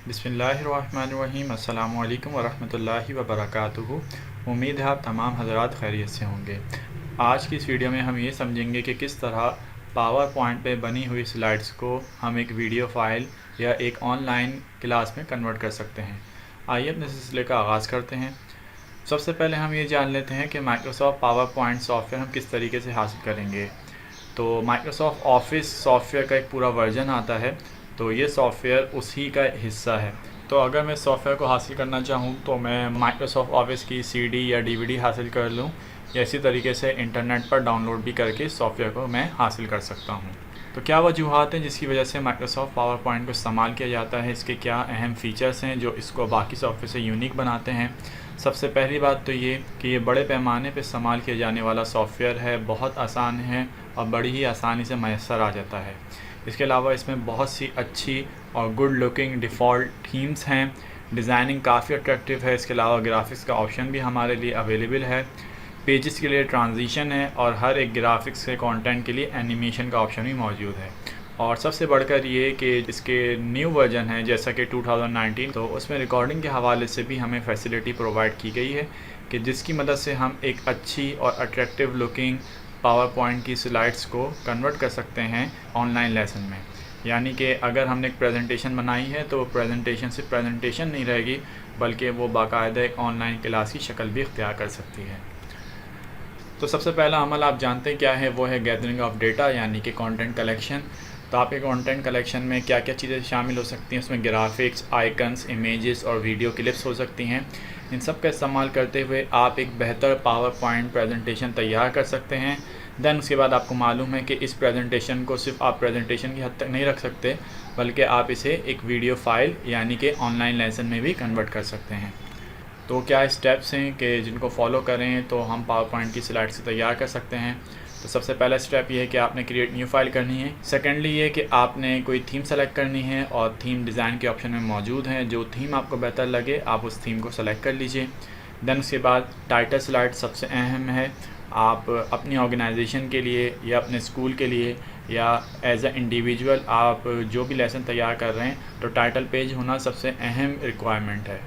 बिस्मिल्लाहिर्रहमानिर्रहीम। अस्सलामु अलैकुम वरहमतुल्लाहि वबरकातुहू। उम्मीद है आप तमाम हज़रात खैरियत से होंगे। आज की इस वीडियो में हम ये समझेंगे कि किस तरह पावर पॉइंट पे बनी हुई स्लाइड्स को हम एक वीडियो फ़ाइल या एक ऑनलाइन क्लास में कन्वर्ट कर सकते हैं। आइए अपने सिलसिले का आगाज़ करते हैं। सबसे पहले हम ये जान लेते हैं कि माइक्रोसॉफ्ट पावर पॉइंट सॉफ्टवेयर हम किस तरीके से हासिल करेंगे। तो माइक्रोसॉफ्ट ऑफिस सॉफ्टवेयर का एक पूरा वर्जन आता है, तो ये सॉफ्टवेयर उसी का हिस्सा है। तो अगर मैं सॉफ्टवेयर को हासिल करना चाहूँ तो मैं माइक्रोसॉफ्ट ऑफिस की सीडी या डीवीडी हासिल कर लूँ, या इसी तरीके से इंटरनेट पर डाउनलोड भी करके सॉफ्टवेयर को मैं हासिल कर सकता हूँ। तो क्या वजूहत हैं जिसकी वजह से माइक्रोसॉफ्ट पावर पॉइंट को इस्तेमाल किया जाता है, इसके क्या अहम फ़ीचर्स हैं जो इसको बाकी सॉफ्टवेयर से यूनिक बनाते हैं। सबसे पहली बात तो ये कि ये बड़े पैमाने पर इस्तेमाल किया जाने वाला सॉफ्टवेयर है, बहुत आसान है और बड़ी ही आसानी से मैसर आ जाता है। इसके अलावा इसमें बहुत सी अच्छी और गुड लुकिंग डिफ़ॉल्ट थीम्स हैं, डिज़ाइनिंग काफ़ी अट्रैक्टिव है। इसके अलावा ग्राफिक्स का ऑप्शन भी हमारे लिए अवेलेबल है, पेजेस के लिए ट्रांजिशन है और हर एक ग्राफिक्स के कंटेंट के लिए एनिमेशन का ऑप्शन भी मौजूद है। और सबसे बढ़कर ये कि इसके न्यू वर्जन है जैसा कि 2019, तो उसमें रिकॉर्डिंग के हवाले से भी हमें फैसिलिटी प्रोवाइड की गई है कि जिसकी मदद से हम एक अच्छी और अट्रैक्टिव लुकिंग पावर पॉइंट की स्लाइड्स को कन्वर्ट कर सकते हैं ऑनलाइन लेसन में। यानी कि अगर हमने एक प्रेजेंटेशन बनाई है तो प्रेजेंटेशन सिर्फ प्रेजेंटेशन नहीं रहेगी, बल्कि वो बाकायदा एक ऑनलाइन क्लास की शक्ल भी इख्तियार कर सकती है। तो सबसे पहला अमल आप जानते हैं क्या है, वो है गैदरिंग ऑफ डेटा यानी कि कंटेंट कलेक्शन। तो आपके कंटेंट कलेक्शन में क्या क्या चीज़ें शामिल हो सकती हैं, उसमें ग्राफिक्स, आइकन्स, इमेजेस और वीडियो क्लिप्स हो सकती हैं। इन सब का इस्तेमाल करते हुए आप एक बेहतर पावर पॉइंट प्रेजेंटेशन तैयार कर सकते हैं। दैन उसके बाद आपको मालूम है कि इस प्रेजेंटेशन को सिर्फ आप प्रेजेंटेशन की हद तक नहीं रख सकते, बल्कि आप इसे एक वीडियो फ़ाइल यानी कि ऑनलाइन लेसन में भी कन्वर्ट कर सकते हैं। तो क्या स्टेप्स हैं कि जिनको फॉलो करें तो हम पावर पॉइंट की स्लाइड्स तैयार कर सकते हैं। तो सबसे पहला स्टेप ये है कि आपने क्रिएट न्यू फाइल करनी है। सेकेंडली ये कि आपने कोई थीम सेलेक्ट करनी है और थीम डिज़ाइन के ऑप्शन में मौजूद हैं। जो थीम आपको बेहतर लगे आप उस थीम को सेलेक्ट कर लीजिए। दैन उसके बाद टाइटल स्लाइड सबसे अहम है। आप अपनी ऑर्गेनाइजेशन के लिए या अपने स्कूल के लिए या एज ए इंडिविजुअल आप जो भी लेसन तैयार कर रहे हैं, तो टाइटल पेज होना सबसे अहम रिक्वायरमेंट है।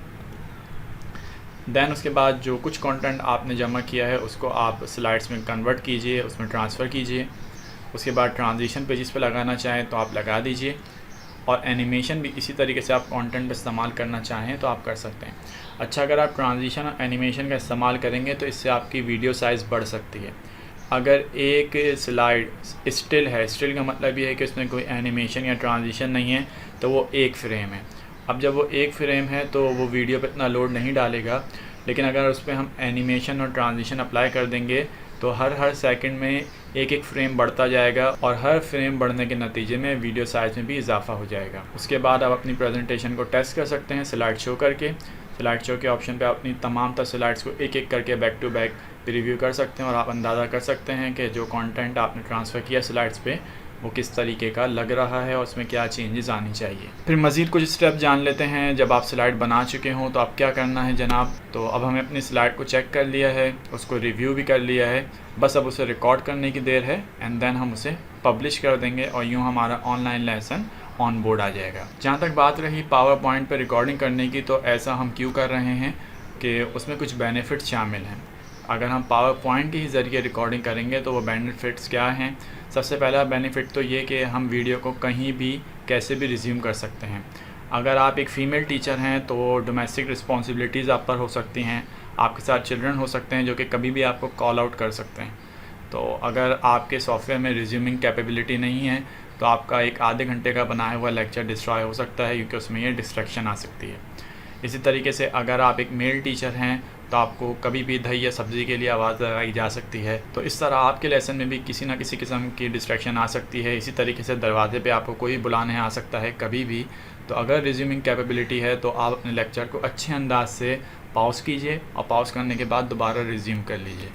दैन उसके बाद जो कुछ कंटेंट आपने जमा किया है उसको आप स्लाइड्स में कन्वर्ट कीजिए, उसमें ट्रांसफ़र कीजिए। उसके बाद ट्रांजिशन पेजेस पे लगाना चाहें तो आप लगा दीजिए, और एनिमेशन भी इसी तरीके से आप कंटेंट इस्तेमाल करना चाहें तो आप कर सकते हैं। अच्छा, अगर आप ट्रांजिशन और एनिमेशन का इस्तेमाल करेंगे तो इससे आपकी वीडियो साइज़ बढ़ सकती है। अगर एक स्लाइड स्टिल है, स्टिल का मतलब ये है कि उसमें कोई एनिमेशन या ट्रांजिशन नहीं है, तो वो एक फ्रेम है। अब जब वो एक फ्रेम है तो वो वीडियो पे इतना लोड नहीं डालेगा, लेकिन अगर उस पर हम एनिमेशन और ट्रांजिशन अप्लाई कर देंगे तो हर सेकंड में एक एक फ्रेम बढ़ता जाएगा, और हर फ्रेम बढ़ने के नतीजे में वीडियो साइज़ में भी इजाफा हो जाएगा। उसके बाद आप अपनी प्रेजेंटेशन को टेस्ट कर सकते हैं स्लाइड शो करके। स्लाइड शो के ऑप्शन पे आप अपनी तमाम तर स्लाइड्स को एक एक करके बैक टू बैक रिव्यू कर सकते हैं, और आप अंदाज़ा कर सकते हैं कि जो कंटेंट आपने ट्रांसफ़र किया स्लाइड्स पे वो किस तरीके का लग रहा है और उसमें क्या चेंजेस आनी चाहिए। फिर मज़ीद कुछ स्टेप जान लेते हैं। जब आप स्लाइड बना चुके हों तो आप क्या करना है जनाब। तो अब हमें अपनी स्लाइड को चेक कर लिया है, उसको रिव्यू भी कर लिया है, बस अब उसे रिकॉर्ड करने की देर है, एंड देन हम उसे पब्लिश कर देंगे और यूँ हमारा ऑनलाइन लेसन ऑन बोर्ड आ जाएगा। जहाँ तक बात रही पावर पॉइंट पर रिकॉर्डिंग करने की, तो ऐसा हम क्यों कर रहे हैं कि उसमें कुछ बेनिफिट्स शामिल हैं। अगर हम पावर पॉइंट के ही ज़रिए रिकॉर्डिंग करेंगे तो वो बेनिफिट्स क्या हैं। सबसे पहला बेनिफिट तो ये कि हम वीडियो को कहीं भी कैसे भी रिज्यूम कर सकते हैं। अगर आप एक फ़ीमेल टीचर हैं तो डोमेस्टिक रिस्पॉन्सिबिलिटीज़ आप पर हो सकती हैं, आपके साथ चिल्ड्रन हो सकते हैं जो कि कभी भी आपको कॉल आउट कर सकते हैं। तो अगर आपके सॉफ्टवेयर में रिज्यूमिंग कैपेबिलिटी नहीं है तो आपका एक आधे घंटे का बनाया हुआ लेक्चर डिस्ट्रॉय हो सकता है, क्योंकि उसमें ये डिस्ट्रैक्शन आ सकती है। इसी तरीके से अगर आप एक मेल टीचर हैं तो आपको कभी भी दही या सब्ज़ी के लिए आवाज़ लगाई जा सकती है। तो इस तरह आपके लेसन में भी किसी ना किसी किस्म की डिस्ट्रैक्शन आ सकती है। इसी तरीके से दरवाजे पे आपको कोई बुलाने आ सकता है कभी भी। तो अगर रिज्यूमिंग कैपेबिलिटी है तो आप अपने लेक्चर को अच्छे अंदाज से पॉज कीजिए, और पॉज करने के बाद दोबारा रिज्यूम कर लीजिए।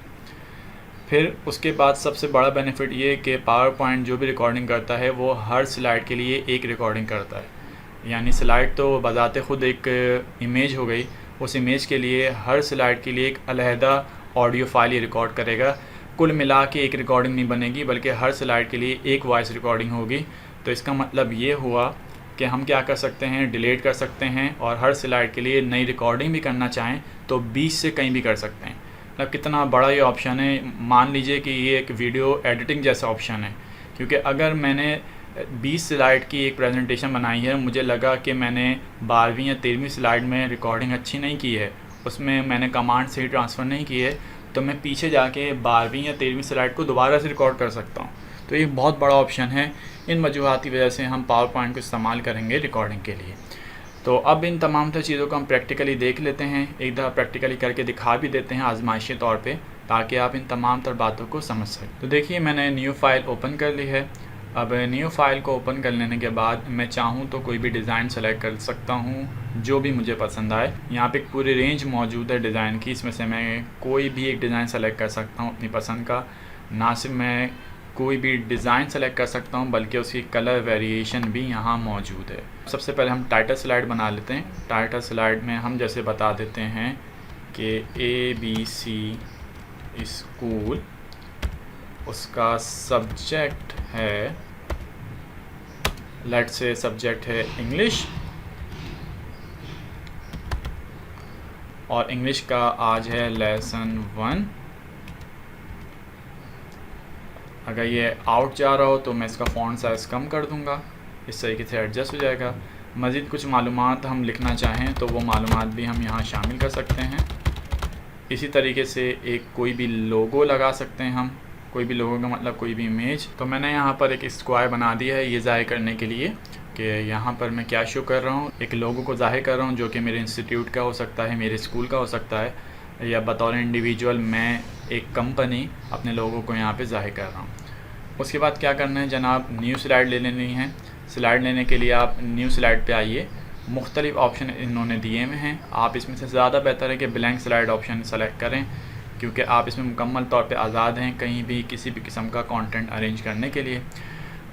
फिर उसके बाद सबसे बड़ा बेनिफिट ये कि पावर पॉइंट जो भी रिकॉर्डिंग करता है वो हर स्लाइड के लिए एक रिकॉर्डिंग करता है। यानी स्लाइड तो बजाते ख़ुद एक इमेज हो गई, उस इमेज के लिए हर स्लाइड के लिए एक अलहदा ऑडियो फाइल रिकॉर्ड करेगा। कुल मिला के एक रिकॉर्डिंग नहीं बनेगी, बल्कि हर स्लाइड के लिए एक वॉइस रिकॉर्डिंग होगी। तो इसका मतलब ये हुआ कि हम क्या कर सकते हैं, डिलीट कर सकते हैं और हर स्लाइड के लिए नई रिकॉर्डिंग भी करना चाहें तो 20 से कहीं भी कर सकते हैं। मतलब कितना बड़ा ये ऑप्शन है। मान लीजिए कि ये एक वीडियो एडिटिंग जैसा ऑप्शन है, क्योंकि अगर मैंने 20 स्लाइड की एक प्रेजेंटेशन बनाई है, मुझे लगा कि मैंने 12वीं या 13वीं स्लाइड में रिकॉर्डिंग अच्छी नहीं की है, उसमें मैंने कमांड से ही ट्रांसफ़र नहीं की है, तो मैं पीछे जाके 12वीं या 13वीं स्लाइड को दोबारा से रिकॉर्ड कर सकता हूँ। तो ये बहुत बड़ा ऑप्शन है। इन वजूहात की वजह से हम पावर पॉइंट को इस्तेमाल करेंगे रिकॉर्डिंग के लिए। तो अब इन तमाम तरह चीज़ों को हम प्रैक्टिकली देख लेते हैं, एक दफ़ा प्रैक्टिकली करके दिखा भी देते हैं आजमाइशी तौर पे, ताकि आप इन तमाम तर बातों को समझ सकें। तो देखिए मैंने न्यू फाइल ओपन कर ली है। अब न्यू फाइल को ओपन कर लेने के बाद मैं चाहूँ तो कोई भी डिज़ाइन सेलेक्ट कर सकता हूँ जो भी मुझे पसंद आए। यहाँ पे एक पूरी रेंज मौजूद है डिज़ाइन की, इसमें से मैं कोई भी एक डिज़ाइन सेलेक्ट कर सकता हूँ अपनी पसंद का। ना सिर्फ मैं कोई भी डिज़ाइन सेलेक्ट कर सकता हूँ बल्कि उसकी कलर वेरिएशन भी यहाँ मौजूद है। सबसे पहले हम टाइटल स्लाइड बना लेते हैं। टाइटल स्लाइड में हम जैसे बता देते हैं कि ABC स्कूल, उसका सब्जेक्ट है, लेट्स से सब्जेक्ट है इंग्लिश, और इंग्लिश का आज है लेसन 1। अगर ये आउट जा रहा हो तो मैं इसका फ़ॉन्ट साइज़ कम कर दूंगा, इस तरीके से एडजस्ट हो जाएगा। मज़ीद कुछ मालूमात हम लिखना चाहें तो वो मालूमात भी हम यहाँ शामिल कर सकते हैं। इसी तरीके से एक कोई भी लोगो लगा सकते हैं हम, कोई भी लोगो का मतलब कोई भी इमेज। तो मैंने यहाँ पर एक स्क्वायर बना दिया है ये ज़ाहिर करने के लिए कि यहाँ पर मैं क्या शो कर रहा हूँ, एक लोगो को ज़ाहिर कर रहा हूँ जो कि मेरे इंस्टीट्यूट का हो सकता है, मेरे स्कूल का हो सकता है, या बतौर इंडिविजुअल मैं एक कंपनी अपने लोगों को यहाँ पे ज़ाहिर कर रहा हूँ। उसके बाद क्या करना है जनाब, न्यू स्लाइड ले लेनी है। स्लाइड लेने के लिए आप न्यू स्लाइड पे आइए। मुख्तलिफ़ ऑप्शन इन्होंने दिए हुए हैं, आप इसमें से ज़्यादा बेहतर है कि ब्लैंक स्लाइड ऑप्शन सेलेक्ट करें, क्योंकि आप इसमें मुकम्मल तौर पे आज़ाद हैं कहीं भी किसी भी किस्म का कंटेंट अरेंज करने के लिए।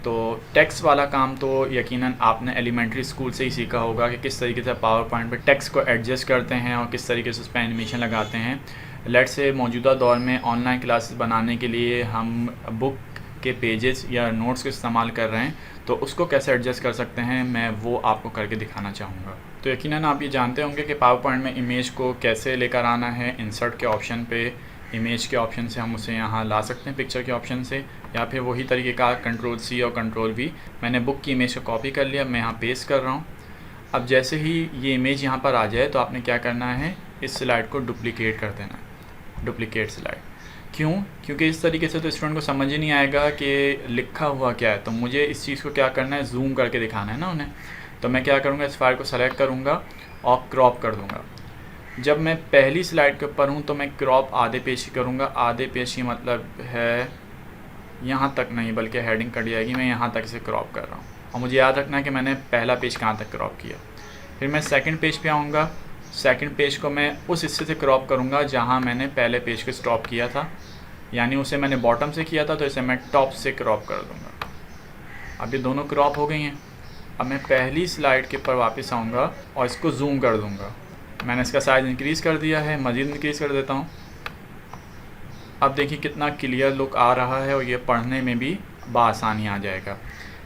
तो टेक्स्ट वाला काम तो यकीनन आपने एलिमेंट्री स्कूल से ही सीखा होगा कि किस तरीके से पावर पॉइंट पे टेक्स्ट को एडजस्ट करते हैं और किस तरीके से उस पर एनिमेशन लगाते हैं। लेट्स से मौजूदा दौर में ऑनलाइन क्लासेस बनाने के लिए हम बुक के पेजेस या नोट्स को इस्तेमाल कर रहे हैं, तो उसको कैसे एडजस्ट कर सकते हैं मैं वो आपको करके दिखाना चाहूँगा। तो यकीनन आप ये जानते होंगे कि पावर पॉइंट में इमेज को कैसे लेकर आना है। इंसर्ट के ऑप्शन पे इमेज के ऑप्शन से हम उसे यहाँ ला सकते हैं पिक्चर के ऑप्शन से, या फिर वही तरीके का Ctrl+C और Ctrl+V। मैंने बुक की इमेज को कॉपी कर लिया, मैं यहाँ पेस्ट कर रहा हूँ। अब जैसे ही ये इमेज यहाँ पर आ जाए तो आपने क्या करना है, इस स्लाइड को डुप्लिकेट कर देना है, डुप्लिकेट स्लाइड। क्यों? क्योंकि इस तरीके से तो स्टूडेंट को समझ ही नहीं आएगा कि लिखा हुआ क्या है। तो मुझे इस चीज़ को क्या करना है, जूम करके दिखाना है ना उन्हें। तो मैं क्या करूँगा, इस फाइल को सेलेक्ट करूँगा और क्रॉप कर दूँगा। जब मैं पहली स्लाइड के ऊपर हूँ तो मैं क्रॉप आधे पेज की करूँगा। आधे पेज की मतलब है यहाँ तक नहीं, बल्कि हेडिंग कट जाएगी, मैं यहाँ तक इसे क्रॉप कर रहा हूँ। और मुझे याद रखना है कि मैंने पहला पेज कहाँ तक क्रॉप किया। फिर मैं सेकंड पेज पे आऊँगा। सेकंड पेज को मैं उस हिस्से से क्रॉप करूँगा जहाँ मैंने पहले पेज को स्टॉप किया था, यानी उसे मैंने बॉटम से किया था, तो इसे मैं टॉप से क्रॉप कर दूँगा। अब ये दोनों क्रॉप हो गई हैं। अब मैं पहली स्लाइड के ऊपर वापस आऊँगा और इसको जूम कर दूँगा। मैंने इसका साइज़ इंक्रीज़ कर दिया है, मज़ीद इंक्रीज़ कर देता हूँ। अब देखिए कितना क्लियर लुक आ रहा है और ये पढ़ने में भी बआसानी आ जाएगा।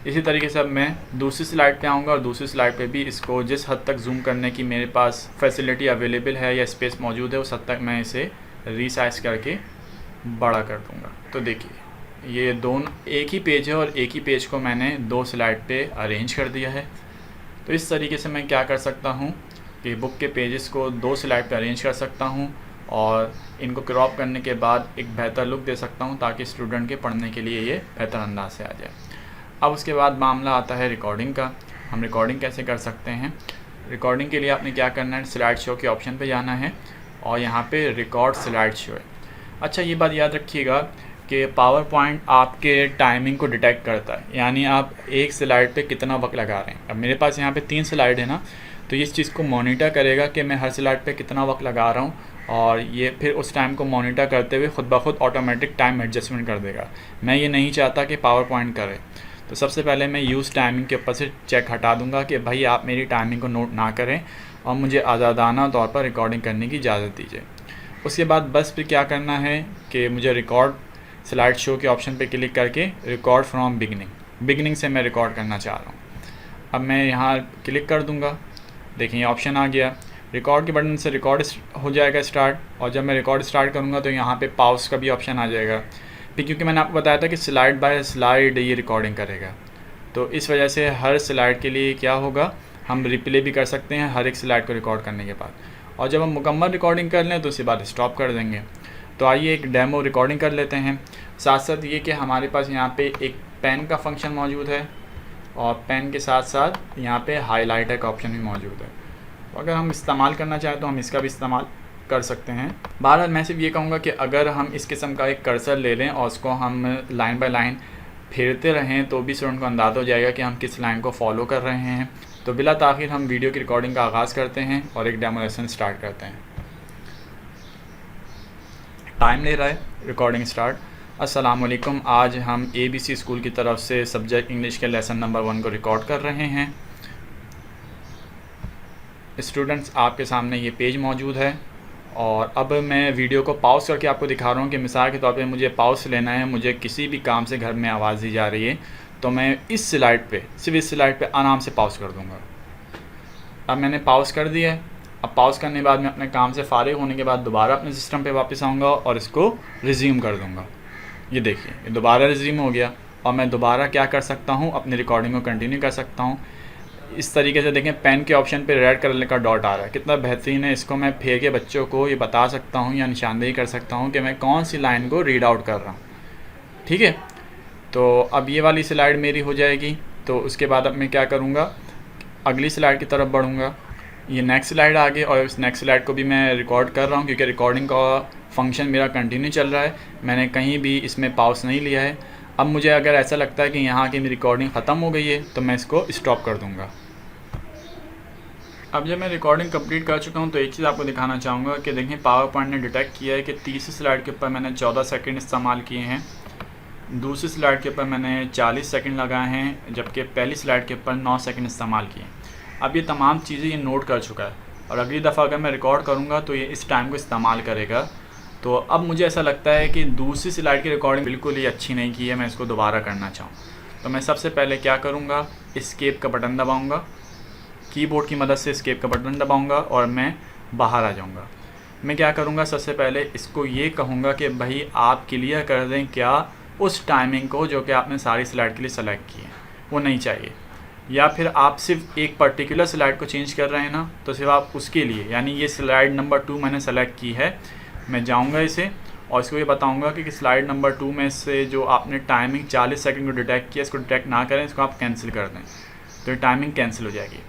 इसी तरीके से अब मैं दूसरी स्लाइड पे आऊँगा और दूसरी स्लाइड पे भी इसको जिस हद तक जूम करने की मेरे पास फैसिलिटी अवेलेबल है या स्पेस मौजूद है, उस हद तक मैं इसे रीसाइज करके बड़ा कर दूँगा। तो देखिए ये दोनों एक ही पेज है और एक ही पेज को मैंने दो स्लाइड पे अरेंज कर दिया है। तो इस तरीके से मैं क्या कर सकता हूँ कि बुक के पेजेस को दो स्लाइड पे अरेंज कर सकता हूँ और इनको क्रॉप करने के बाद एक बेहतर लुक दे सकता हूँ, ताकि स्टूडेंट के पढ़ने के लिए ये बेहतर अंदाज से आ जाए। अब उसके बाद मामला आता है रिकॉर्डिंग का। हम रिकॉर्डिंग कैसे कर सकते हैं? रिकॉर्डिंग के लिए आपने क्या करना है, स्लाइड शो के ऑप्शन पे जाना है और यहाँ पे रिकॉर्ड स्लाइड शो है। अच्छा, ये बात याद रखिएगा कि पावर पॉइंट आपके टाइमिंग को डिटेक्ट करता है, यानी आप एक स्लाइड पे कितना वक्त लगा रहे हैं। अब मेरे पास यहाँ पे 3 स्लाइड है ना, तो इस चीज़ को मॉनिटर करेगा कि मैं हर स्लाइड पे कितना वक्त लगा रहा हूँ, और ये फिर उस टाइम को मॉनिटर करते हुए ख़ुद ब खुद ऑटोमेटिक टाइम एडजस्टमेंट कर देगा। मैं ये नहीं चाहता कि पावर पॉइंट करे, तो सबसे पहले मैं यूज़ टाइमिंग के ऊपर से चेक हटा दूंगा कि भाई आप मेरी टाइमिंग को नोट ना करें और मुझे आज़ादाना तौर पर रिकॉर्डिंग करने की इजाज़त दीजिए। उसके बाद बस फिर क्या करना है कि मुझे रिकॉर्ड स्लाइड शो के ऑप्शन पे क्लिक करके रिकॉर्ड फ्रॉम बिगनिंग से मैं रिकॉर्ड करना चाह रहा हूँ। अब मैं यहाँ क्लिक कर दूँगा, देखिए ये ऑप्शन आ गया। रिकॉर्ड के बटन से रिकॉर्ड हो जाएगा स्टार्ट, और जब मैं रिकॉर्ड स्टार्ट करूँगा तो यहाँ पे पॉज का भी ऑप्शन आ जाएगा। फिर क्योंकि मैंने आपको बताया था कि स्लाइड बाय स्लाइड ये रिकॉर्डिंग करेगा, तो इस वजह से हर स्लाइड के लिए क्या होगा, हम रिप्ले भी कर सकते हैं हर एक स्लाइड को रिकॉर्ड करने के बाद। और जब हम मुकम्मल रिकॉर्डिंग कर लें तो उसके बाद स्टॉप कर देंगे। तो आइए एक डेमो रिकॉर्डिंग कर लेते हैं। साथ साथ ये कि हमारे पास यहाँ पे एक पेन का फंक्शन मौजूद है, और पेन के साथ साथ यहाँ पे हाईलाइटर का ऑप्शन भी मौजूद है। तो अगर हम इस्तेमाल करना चाहें तो हम इसका भी इस्तेमाल कर सकते हैं। बहरहाल मैं सिर्फ ये कहूँगा कि अगर हम इस किस्म का एक कर्सर ले लें और उसको हम लाइन बाय लाइन फेरते रहें तो भी स्टूडेंट को अंदाज़ा हो जाएगा कि हम किस लाइन को फॉलो कर रहे हैं। तो बिला ताख़िर हम वीडियो की रिकॉर्डिंग का आगाज़ करते हैं और एक डेमो लेसन स्टार्ट करते हैं। टाइम ले रहा है, रिकॉर्डिंग स्टार्ट। अस्सलामुअलैकुम, आज हम ABC स्कूल की तरफ से सब्जेक्ट इंग्लिश के लेसन नंबर 1 को रिकॉर्ड कर रहे हैं। स्टूडेंट्स, आपके सामने ये पेज मौजूद है, और अब मैं वीडियो को पॉज करके आपको दिखा रहा हूँ कि मिसाल के तौर पे मुझे पॉज लेना है, मुझे किसी भी काम से घर में आवाज़ दी जा रही है, तो मैं इस स्लाइड पे, सिर्फ इस स्लाइड पे आराम से पॉज कर दूँगा। अब मैंने पॉज कर दिया है। अब पॉज करने के बाद मैं अपने काम से फ़ारिग होने के बाद दोबारा अपने सिस्टम पे वापस आऊँगा और इसको रिज्यूम कर दूँगा। ये देखिए, ये दोबारा रिज्यूम हो गया, और मैं दोबारा क्या कर सकता हूँ, अपनी रिकॉर्डिंग को कंटिन्यू कर सकता हूँ। इस तरीके से देखें, पेन के ऑप्शन पे रेड कलर का डॉट आ रहा है, कितना बेहतरीन है। इसको मैं फेर के बच्चों को ये बता सकता हूँ या निशानदेही कर सकता हूँ कि मैं कौन सी लाइन को रीड आउट कर रहा हूँ। ठीक है, तो अब ये वाली स्लाइड मेरी हो जाएगी। तो उसके बाद अब मैं क्या करूँगा, अगली स्लाइड की तरफ बढ़ूँगा। ये नेक्स्ट स्लाइड आ गई, और इस नेक्स्ट स्लाइड को भी मैं रिकॉर्ड कर रहा हूँ क्योंकि रिकॉर्डिंग का फंक्शन मेरा कंटिन्यू चल रहा है, मैंने कहीं भी इसमें पॉज नहीं लिया है। अब मुझे अगर ऐसा लगता है कि यहाँ की मेरी रिकॉर्डिंग ख़त्म हो गई है तो मैं इसको स्टॉप कर दूँगा। अब जब मैं रिकॉर्डिंग कंप्लीट कर चुका हूँ तो एक चीज़ आपको दिखाना चाहूँगा कि देखें, पावर पॉइंट ने डिटेक्ट किया है कि तीसरी स्लाइड के ऊपर मैंने 14 सेकंड इस्तेमाल किए हैं, दूसरी स्लाइड के ऊपर मैंने 40 सेकंड लगाए हैं, जबकि पहली स्लाइड के ऊपर 9 सेकंड इस्तेमाल किए। अब ये तमाम चीज़ें ये नोट कर चुका है, और अगली दफ़ा अगर मैं रिकॉर्ड करूँगा तो ये इस टाइम को इस्तेमाल करेगा। तो अब मुझे ऐसा लगता है कि दूसरी स्लाइड की रिकॉर्डिंग बिल्कुल ही अच्छी नहीं की है, मैं इसको दोबारा करना चाहूँ। तो मैं सबसे पहले क्या करूँगा, एस्केप का बटन दबाऊँगा, कीबोर्ड की मदद से एस्केप का बटन दबाऊंगा और मैं बाहर आ जाऊंगा। मैं क्या करूंगा, सबसे पहले इसको ये कहूंगा कि भाई आप क्लियर कर दें क्या उस टाइमिंग को जो कि आपने सारी स्लाइड के लिए सेलेक्ट की है, वो नहीं चाहिए। या फिर आप सिर्फ एक पर्टिकुलर स्लाइड को चेंज कर रहे हैं ना, तो सिर्फ आप उसके लिए, यानी ये स्लाइड नंबर 2 मैंने सेलेक्ट की है, मैं जाऊँगा इसे और इसको ये बताऊँगा कि स्लाइड नंबर 2 में से जो आपने टाइमिंग 40 सेकेंड को डिटेक्ट किया, इसको डिटेक्ट ना करें, इसको आप कैंसिल कर दें, तो ये टाइमिंग कैंसिल हो जाएगी।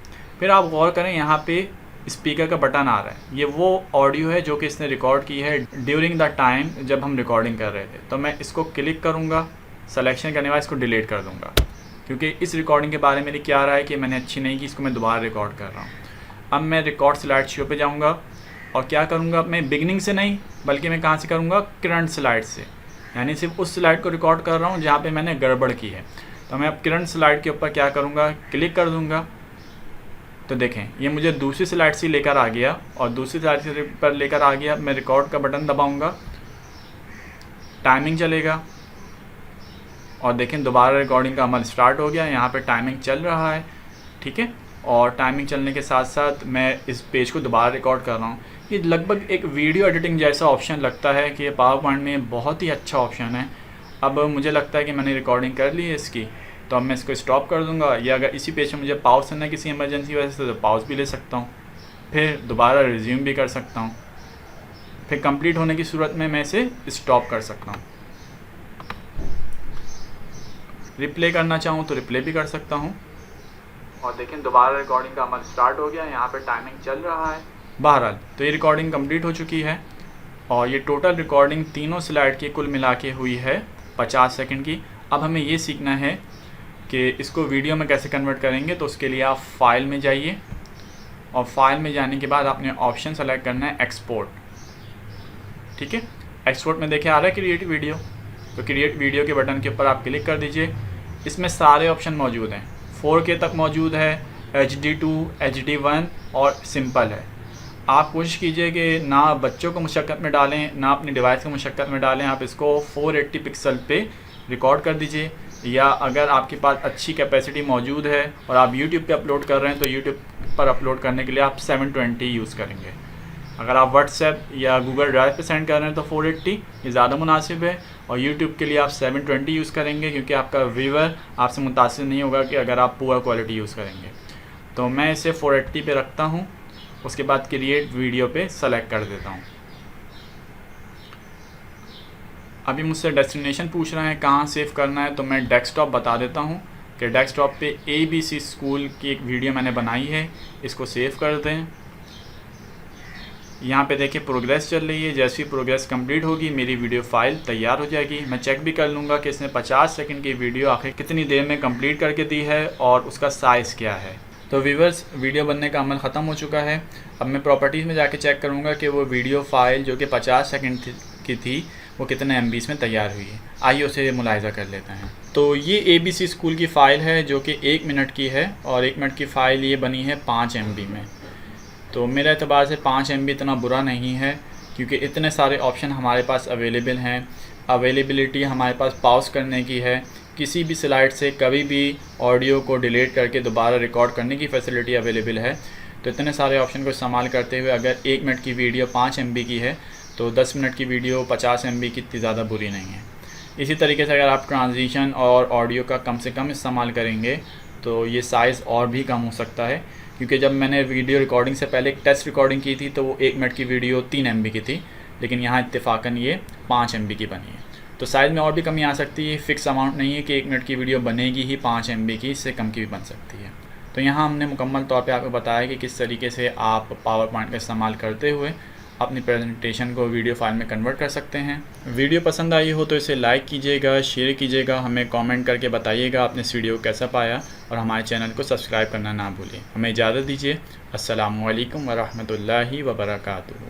फिर आप गौर करें, यहाँ पे स्पीकर का बटन आ रहा है, ये वो ऑडियो है जो कि इसने रिकॉर्ड की है ड्यूरिंग द टाइम जब हम रिकॉर्डिंग कर रहे थे। तो मैं इसको क्लिक करूँगा, सिलेक्शन करने के बाद इसको डिलीट कर दूँगा, क्योंकि इस रिकॉर्डिंग के बारे में मेरी क्या रहा है कि मैंने अच्छी नहीं की, इसको मैं दोबारा रिकॉर्ड कर रहा हूँ। अब मैं रिकॉर्ड स्लाइड शो पे जाऊँगा और क्या करूँगा, मैं बिगनिंग से नहीं बल्कि मैं कहाँ से करूँगा, करंट स्लाइड से, यानी सिर्फ उस स्लाइड को रिकॉर्ड कर रहा हूँ जहाँ पर मैंने गड़बड़ की है। तो मैं अब करंट स्लाइड के ऊपर क्या करूँगा, क्लिक कर दूँगा। तो देखें, ये मुझे दूसरी स्लाइड से लेकर आ गया, और दूसरी स्लाइड से पर लेकर आ गया। मैं रिकॉर्ड का बटन दबाऊंगा, टाइमिंग चलेगा, और देखें दोबारा रिकॉर्डिंग का अमल स्टार्ट हो गया। यहाँ पे टाइमिंग चल रहा है, ठीक है, और टाइमिंग चलने के साथ साथ मैं इस पेज को दोबारा रिकॉर्ड कर रहा हूँ। ये लगभग एक वीडियो एडिटिंग जैसा ऑप्शन लगता है कि पावर पॉइंट में बहुत ही अच्छा ऑप्शन है। अब मुझे लगता है कि मैंने रिकॉर्डिंग कर ली है इसकी, तो अब मैं इसको स्टॉप कर दूंगा, या अगर इसी पेज में मुझे पॉज करना है किसी इमरजेंसी वजह से तो पॉज भी ले सकता हूँ, फिर दोबारा रिज्यूम भी कर सकता हूँ, फिर कंप्लीट होने की सूरत में मैं इसे स्टॉप कर सकता हूँ। रिप्ले करना चाहूँ तो रिप्ले भी कर सकता हूँ, और देखें दोबारा रिकॉर्डिंग का अमल स्टार्ट हो गया, यहाँ पर टाइमिंग चल रहा है। बहरहाल तो ये रिकॉर्डिंग कंप्लीट हो चुकी है, और ये टोटल रिकॉर्डिंग तीनों स्लाइड की कुल मिला के हुई है 50 सेकंड की। अब हमें ये सीखना है कि इसको वीडियो में कैसे कन्वर्ट करेंगे। तो उसके लिए आप फाइल में जाइए, और फाइल में जाने के बाद आपने ऑप्शन सेलेक्ट करना है एक्सपोर्ट, ठीक है। एक्सपोर्ट में देखे आ रहा है क्रिएट वीडियो, तो क्रिएट वीडियो के बटन के ऊपर आप क्लिक कर दीजिए। इसमें सारे ऑप्शन मौजूद हैं, 4K तक मौजूद है, HD2, HD1 और सिंपल है। आप कोशिश कीजिए कि ना बच्चों को मुशक्क़त में डालें, ना अपनी डिवाइस को मुशक्क़त में डालें। आप इसको 480 पिक्सल पे रिकॉर्ड कर दीजिए। या अगर आपके पास अच्छी कैपेसिटी मौजूद है और आप यूट्यूब पे अपलोड कर रहे हैं तो यूट्यूब पर अपलोड करने के लिए आप 720 यूज़ करेंगे। अगर आप व्हाट्सएप या गूगल ड्राइव पे सेंड कर रहे हैं तो 480 ये ज़्यादा मुनासिब है, और यूट्यूब के लिए आप 720 यूज़ करेंगे क्योंकि आपका व्यूअर आपसे मुतासिर नहीं होगा कि अगर आप पुअर क्वालिटी यूज़ करेंगे। तो मैं इसे 480 पे रखता हूँ, उसके बाद क्रिएट वीडियो पे सेलेक्ट कर देता हूँ। अभी मुझसे डेस्टिनेशन पूछ रहे हैं कहाँ सेव करना है, तो मैं डेस्कटॉप बता देता हूँ कि डेस्कटॉप पे ABC स्कूल की एक वीडियो मैंने बनाई है, इसको सेव कर दें। यहाँ पे देखिए प्रोग्रेस चल रही है, जैसे ही प्रोग्रेस कंप्लीट होगी मेरी वीडियो फाइल तैयार हो जाएगी। मैं चेक भी कर लूँगा कि इसने 50 सेकंड की वीडियो आखिर कितनी देर में कंप्लीट करके दी है और उसका साइज़ क्या है। तो व्यूअर्स, वीडियो बनने का अमल ख़त्म हो चुका है। अब मैं प्रॉपर्टीज़ में जाके चेक करूँगा कि वो वीडियो फ़ाइल जो कि 50 सेकंड की थी वो कितने MB में तैयार हुई है। आइए उसे मुलाहिज़ा कर लेते हैं। तो ये ABC स्कूल की फ़ाइल है जो कि 1 मिनट की है, और 1 मिनट की फ़ाइल ये बनी है 5 MB में। तो मेरे एतबार से 5 MB इतना बुरा नहीं है, क्योंकि इतने सारे ऑप्शन हमारे पास अवेलेबल हैं। अवेलेबिलिटी हमारे पास पॉज करने की है, किसी भी स्लाइड से कभी भी ऑडियो को डिलीट करके दोबारा रिकॉर्ड करने की फैसिलिटी अवेलेबल है। तो इतने सारे ऑप्शन को इस्तेमाल करते हुए अगर 1 मिनट की वीडियो 5 MB की है तो 10 मिनट की वीडियो 50 MB की इतनी ज़्यादा बुरी नहीं है। इसी तरीके से अगर आप ट्रांजिशन और ऑडियो का कम से कम इस्तेमाल करेंगे तो ये साइज़ और भी कम हो सकता है, क्योंकि जब मैंने वीडियो रिकॉर्डिंग से पहले एक टेस्ट रिकॉर्डिंग की थी तो वो 1 मिनट की वीडियो 3 MB की थी, लेकिन यहाँ इत्तेफाकन ये 5 MB की बनी है। तो साइज़ में और भी कमी आ सकती है, फ़िक्स अमाउंट नहीं है कि 1 मिनट की वीडियो बनेगी ही 5 MB की, इससे कम की भी बन सकती है। तो यहाँ हमने मुकम्मल तौर पे आपको बताया कि किस तरीके से आप पावर पॉइंट का इस्तेमाल करते हुए अपनी प्रेजेंटेशन को वीडियो फाइल में कन्वर्ट कर सकते हैं। वीडियो पसंद आई हो तो इसे लाइक कीजिएगा, शेयर कीजिएगा, हमें कमेंट करके बताइएगा आपने इस वीडियो को कैसा पाया, और हमारे चैनल को सब्सक्राइब करना ना भूलें। हमें इजाज़त दीजिए। अस्सलामु अलैकुम वरहमतुल्लाहि वबरकातुहू।